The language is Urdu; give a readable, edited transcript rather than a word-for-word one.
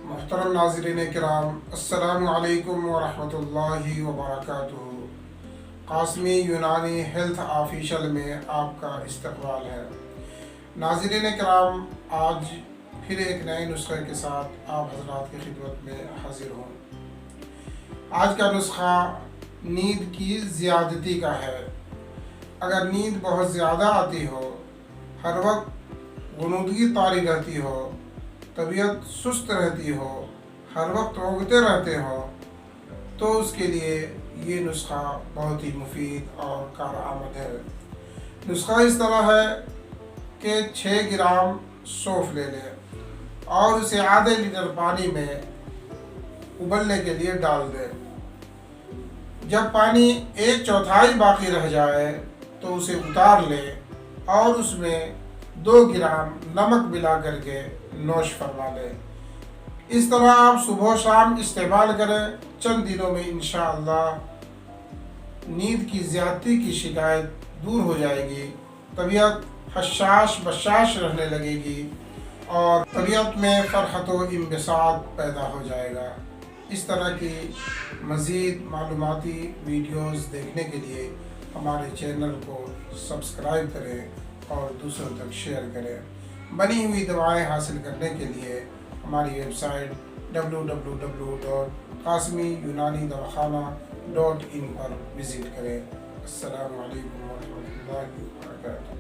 محترم ناظرین کرام، السلام علیکم ورحمۃ اللہ وبرکاتہ۔ قاسمی یونانی ہیلتھ آفیشل میں آپ کا استقبال ہے۔ ناظرین کرام، آج پھر ایک نئے نسخے کے ساتھ آپ حضرات کی خدمت میں حاضر ہوں۔ آج کا نسخہ نیند کی زیادتی کا ہے۔ اگر نیند بہت زیادہ آتی ہو، ہر وقت غنودگی طاری رہتی ہو، طبیعت سست رہتی ہو، ہر وقت اونگتے رہتے ہو، تو اس کے لیے یہ نسخہ بہت ہی مفید اور کارآمد ہے۔ نسخہ اس طرح ہے کہ 6 گرام سونف لے لیں اور اسے آدھے لیٹر پانی میں ابلنے کے لیے ڈال دیں۔ جب پانی 1/4 باقی رہ جائے تو اسے اتار لیں اور اس میں 2 گرام نمک ملا کر کے نوش فرما لیں۔ اس طرح آپ صبح و شام استعمال کریں۔ چند دنوں میں انشاءاللہ نیند کی زیادتی کی شکایت دور ہو جائے گی، طبیعت حشاش بشاش رہنے لگے گی اور طبیعت میں فرحت و انبساط پیدا ہو جائے گا۔ اس طرح کی مزید معلوماتی ویڈیوز دیکھنے کے لیے ہمارے چینل کو سبسکرائب کریں اور دوسروں تک شیئر کریں۔ بنی ہوئی دوائیں حاصل کرنے کے لیے ہماری ویب سائٹ www.qasmiyunanidawakhanah.in پر وزٹ کریں۔ السلام علیکم ورحمۃ اللہ وبرکاتہ۔